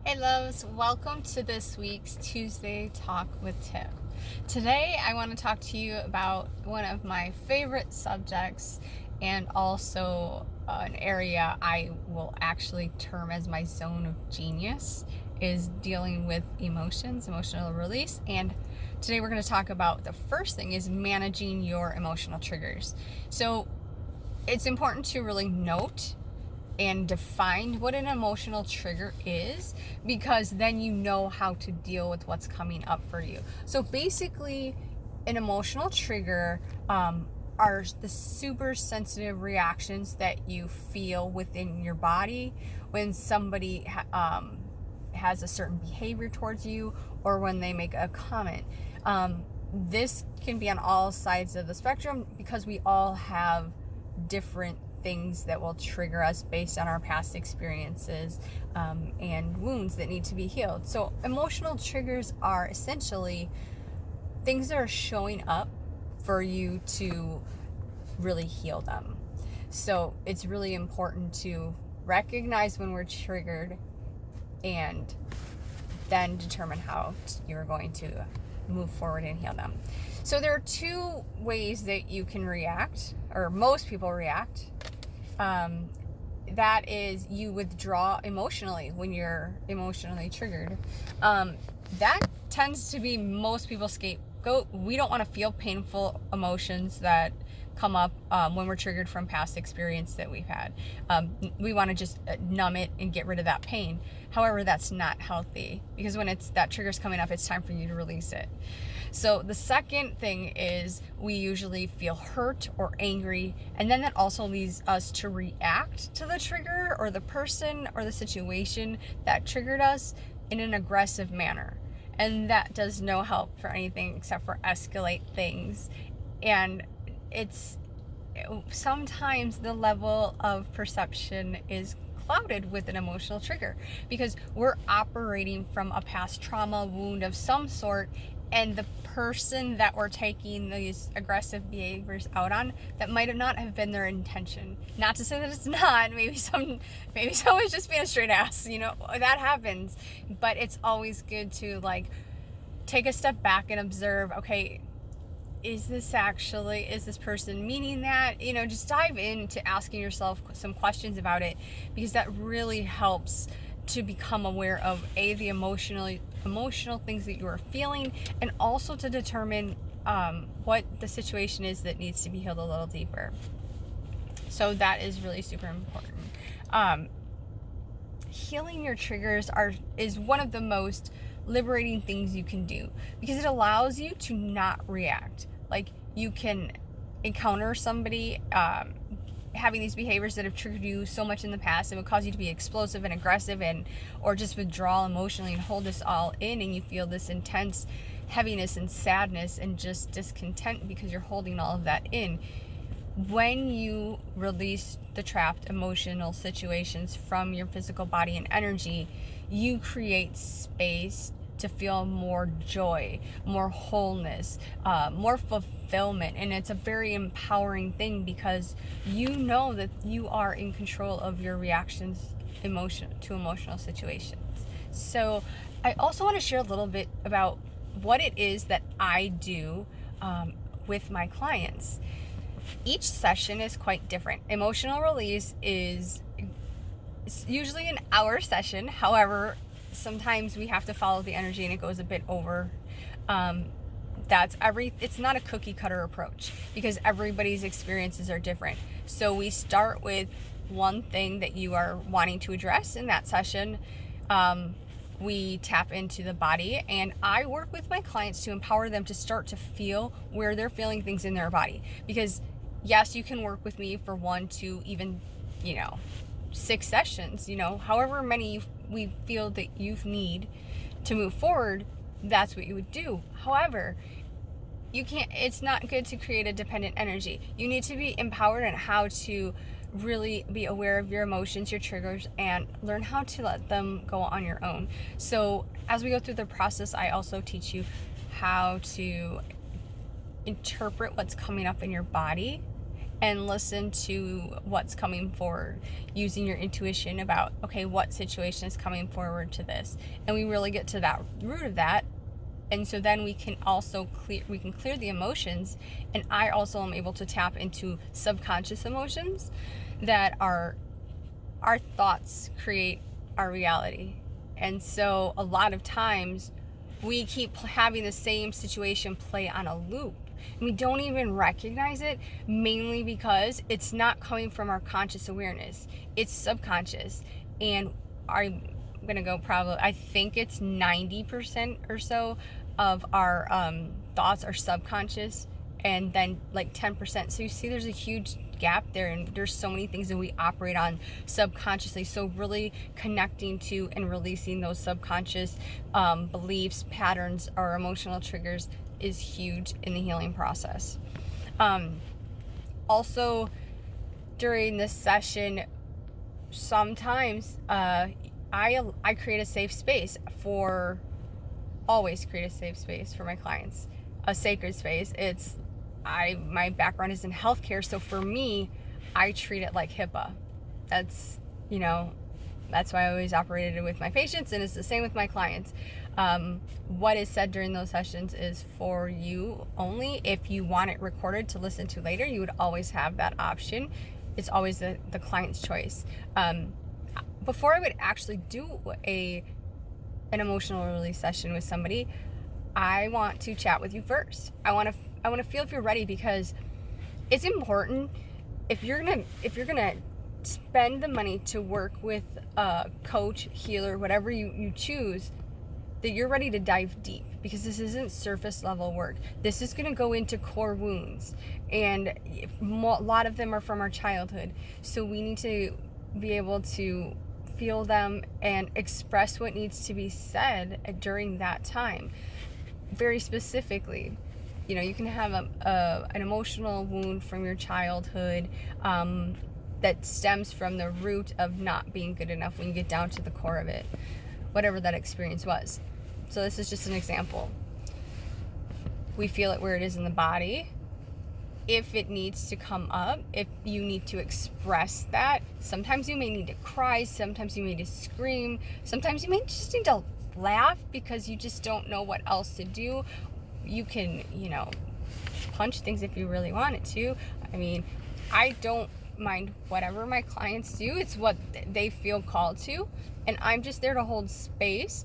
Hey loves, welcome to this week's Tuesday Talk with Tim. Today I want to talk to you about one of my favorite subjects and also an area I will actually term as my zone of genius is dealing with emotions, emotional release. And today we're going to talk about the first thing is managing your emotional triggers. So it's important to really note and define what an emotional trigger is, because then you know how to deal with what's coming up for you. So basically, an emotional trigger are the super sensitive reactions that you feel within your body when somebody has a certain behavior towards you, or when they make a comment. This can be on all sides of the spectrum because we all have different things that will trigger us based on our past experiences and wounds that need to be healed. So emotional triggers are essentially things that are showing up for you to really heal them. So it's really important to recognize when we're triggered and then determine how you're going to move forward and heal them. So there are two ways that you can react, or most people react. That is, you withdraw emotionally when you're emotionally triggered. That tends to be most people's scapegoat. We don't want to feel painful emotions that come up when we're triggered from past experience that we've had. We want to just numb it and get rid of that pain. However, that's not healthy, because when that trigger's coming up, it's time for you to release it. So the second thing is we usually feel hurt or angry, and then that also leads us to react to the trigger or the person or the situation that triggered us in an aggressive manner. And that does no help for anything except for escalate things. And it's sometimes the level of perception is clouded with an emotional trigger because we're operating from a past trauma wound of some sort, and the person that we're taking these aggressive behaviors out on, that might not have been their intention. Not to say that it's not. Maybe someone's just being a straight ass, that happens. But it's always good to take a step back and observe, okay, is this person meaning that? Just dive into asking yourself some questions about it, because that really helps to become aware of the emotional things that you are feeling, and also to determine what the situation is that needs to be healed a little deeper. So that is really super important. Healing your triggers is one of the most liberating things you can do, because it allows you to not react. You can encounter somebody having these behaviors that have triggered you so much in the past, it would cause you to be explosive and aggressive, or just withdraw emotionally and hold this all in, and you feel this intense heaviness and sadness and just discontent because you're holding all of that in. When you release the trapped emotional situations from your physical body and energy, you create space to feel more joy, more wholeness, more fulfillment. And it's a very empowering thing, because you know that you are in control of your reactions to emotional situations. So I also want to share a little bit about what it is that I do with my clients. Each session is quite different. Emotional release is usually an hour session. However, sometimes we have to follow the energy and it goes a bit over. It's not a cookie cutter approach, because everybody's experiences are different. So we start with one thing that you are wanting to address in that session. We tap into the body, and I work with my clients to empower them to start to feel where they're feeling things in their body. Because yes, you can work with me for 1 to even 6 sessions, however many we feel that you need to move forward, that's what you would do. However, it's not good to create a dependent energy. You need to be empowered on how to really be aware of your emotions, your triggers, and learn how to let them go on your own. So as we go through the process, I also teach you how to interpret what's coming up in your body and listen to what's coming forward, using your intuition about, okay, what situation is coming forward to this. And we really get to that root of that. And so then we can also clear the emotions. And I also am able to tap into subconscious emotions that are our thoughts create our reality. And so a lot of times we keep having the same situation play on a loop. And we don't even recognize it, mainly because it's not coming from our conscious awareness. It's subconscious. And I'm going to go probably, I think it's 90% or so of our thoughts are subconscious, and then like 10%. So you see there's a huge gap there, and there's so many things that we operate on subconsciously. So really connecting to and releasing those subconscious beliefs, patterns, or emotional triggers is huge in the healing process. Also, during this session, sometimes I create a safe space always create a safe space for my clients, a sacred space. My background is in healthcare, so for me, I treat it like HIPAA. That's why I always operated it with my patients, and it's the same with my clients. What is said during those sessions is for you only. If you want it recorded to listen to later, you would always have that option. It's always the client's choice. Before I would actually do an emotional release session with somebody, I want to chat with you first. I want to feel if you're ready, because it's important. If you're gonna spend the money to work with a coach, healer, whatever you choose, that you're ready to dive deep, because this isn't surface level work. This is going to go into core wounds, and a lot of them are from our childhood. So we need to be able to feel them and express what needs to be said during that time. Very specifically, you can have an emotional wound from your childhood that stems from the root of not being good enough when you get down to the core of it, whatever that experience was. So this is just an example. We feel it where it is in the body. If it needs to come up, if you need to express that, sometimes you may need to cry, sometimes you may need to scream, sometimes you may just need to laugh because you just don't know what else to do. You can, punch things if you really wanted to. I mean, I don't mind whatever my clients do. It's what they feel called to, and I'm just there to hold space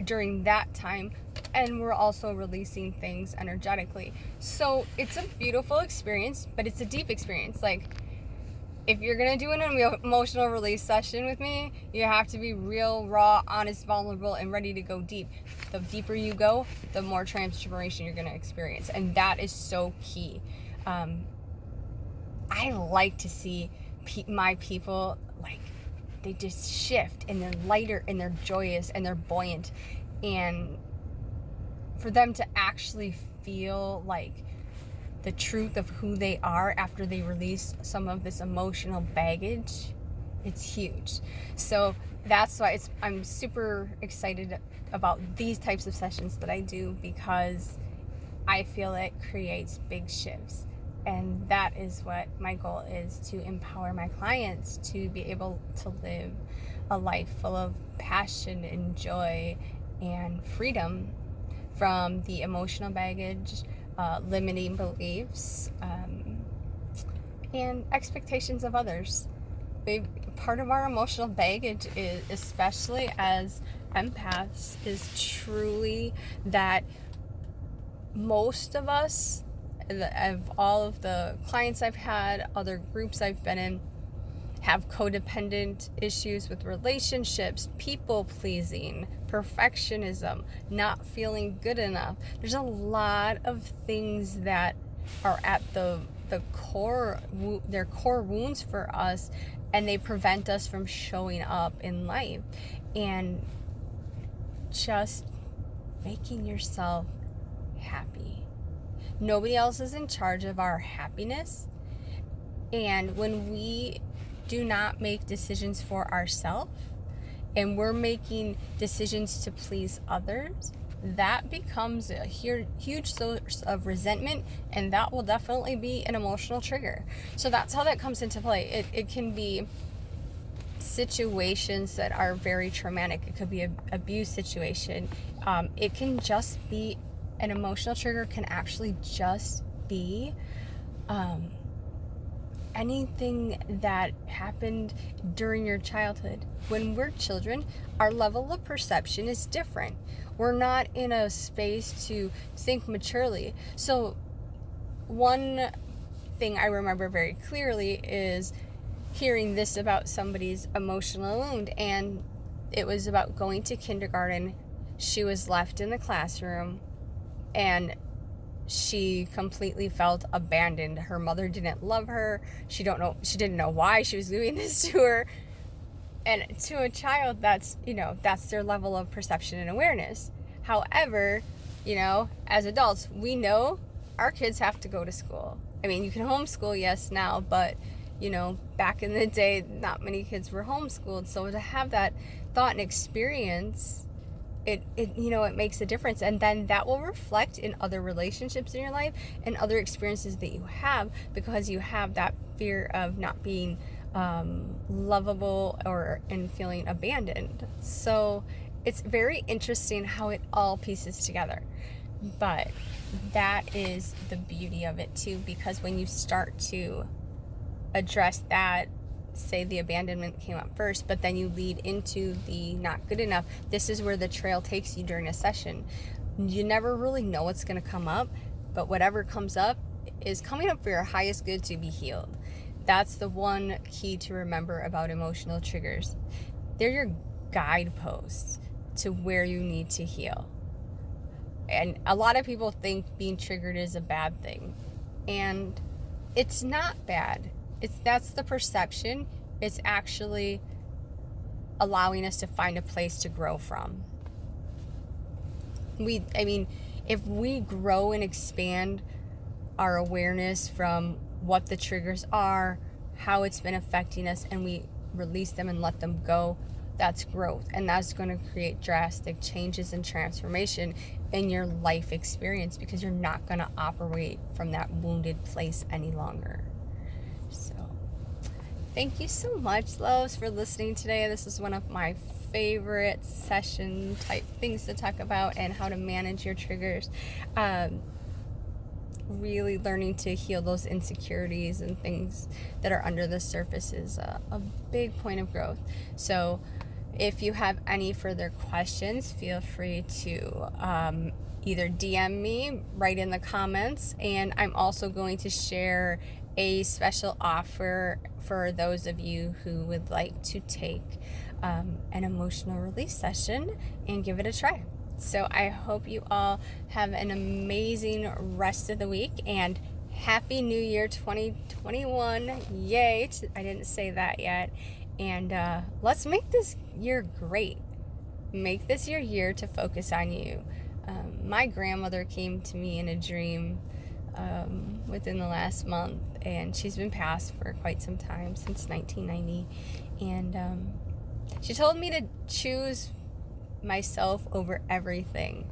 during that time. And we're also releasing things energetically. So it's a beautiful experience, but it's a deep experience. Like, if you're gonna do an emotional release session with me, you have to be real, raw, honest, vulnerable, and ready to go deep. The deeper you go, the more transformation you're gonna experience, and that is so key. I like to see my people, like, they just shift, and they're lighter, and they're joyous, and they're buoyant, and for them to actually feel like the truth of who they are after they release some of this emotional baggage, it's huge. So that's why I'm super excited about these types of sessions that I do, because I feel it creates big shifts. And that is what my goal is, to empower my clients to be able to live a life full of passion and joy and freedom from the emotional baggage, limiting beliefs, and expectations of others. Part of our emotional baggage is, especially as empaths, is truly that most of us, of all of the clients I've had, other groups I've been in, have codependent issues with relationships, people pleasing, perfectionism, not feeling good enough. There's a lot of things that are at the core, they're core wounds for us, and they prevent us from showing up in life. And just making yourself happy. Nobody else is in charge of our happiness. And when we do not make decisions for ourselves, and we're making decisions to please others, that becomes a huge source of resentment, and that will definitely be an emotional trigger. So that's how that comes into play. It can be situations that are very traumatic. It could be an abuse situation. It can just be an emotional trigger, can actually just be anything that happened during your childhood. When we're children, our level of perception is different. We're not in a space to think maturely. So one thing I remember very clearly is hearing this about somebody's emotional wound, and it was about going to kindergarten. She was left in the classroom and she completely felt abandoned. Her mother didn't love her. She didn't know why she was doing this to her. And to a child, that's their level of perception and awareness. However, as adults, we know our kids have to go to school. I mean, you can homeschool, yes, now, but back in the day, not many kids were homeschooled. So to have that thought and experience, it makes a difference. And then that will reflect in other relationships in your life and other experiences that you have, because you have that fear of not being lovable and feeling abandoned. So it's very interesting how it all pieces together. But that is the beauty of it too, because when you start to address that, say the abandonment came up first, but then you lead into the not good enough, this is where the trail takes you during a session. You never really know what's going to come up, but whatever comes up is coming up for your highest good to be healed. That's the one key to remember about emotional triggers. They're your guideposts to where you need to heal. And a lot of people think being triggered is a bad thing, and it's not bad. That's the perception. It's actually allowing us to find a place to grow from. If we grow and expand our awareness from what the triggers are, how it's been affecting us, and we release them and let them go, that's growth. And that's going to create drastic changes and transformation in your life experience, because you're not going to operate from that wounded place any longer. So thank you so much, loves, for listening today. This is one of my favorite session type things to talk about, and how to manage your triggers. Really learning to heal those insecurities and things that are under the surface is a big point of growth. So if you have any further questions, feel free to either DM me, write in the comments, and I'm also going to share a special offer for those of you who would like to take an emotional release session and give it a try. So I hope you all have an amazing rest of the week, and Happy New Year 2021. Yay! I didn't say that yet. And let's make this year great. Make this your year to focus on you. My grandmother came to me in a dream within the last month, and she's been passed for quite some time, since 1990. And she told me to choose myself over everything.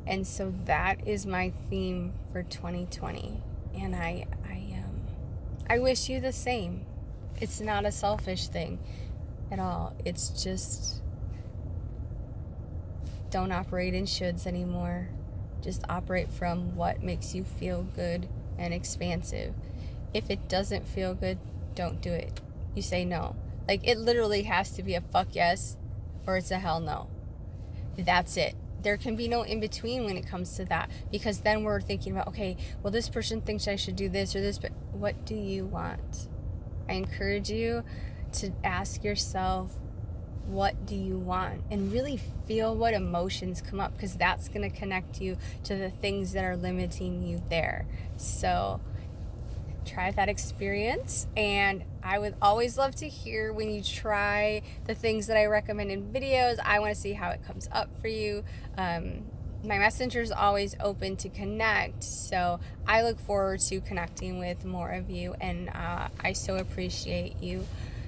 And so that is my theme for 2020. And I wish you the same. It's not a selfish thing at all. It's just, don't operate in shoulds anymore. Just operate from what makes you feel good and expansive. If it doesn't feel good, don't do it. You say no. Like, it literally has to be a fuck yes or it's a hell no. That's it. There can be no in between when it comes to that, because then we're thinking about, okay, well, this person thinks I should do this or this, but what do you want? I encourage you to ask yourself, what do you want? And really feel what emotions come up, because that's going to connect you to the things that are limiting you there. So try that experience, and I would always love to hear when you try the things that I recommend in videos. I want to see how it comes up for you. My messenger is always open to connect, so I look forward to connecting with more of you, and I so appreciate you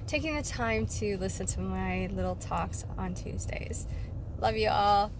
taking the time to listen to my little talks on Tuesdays. Love you all.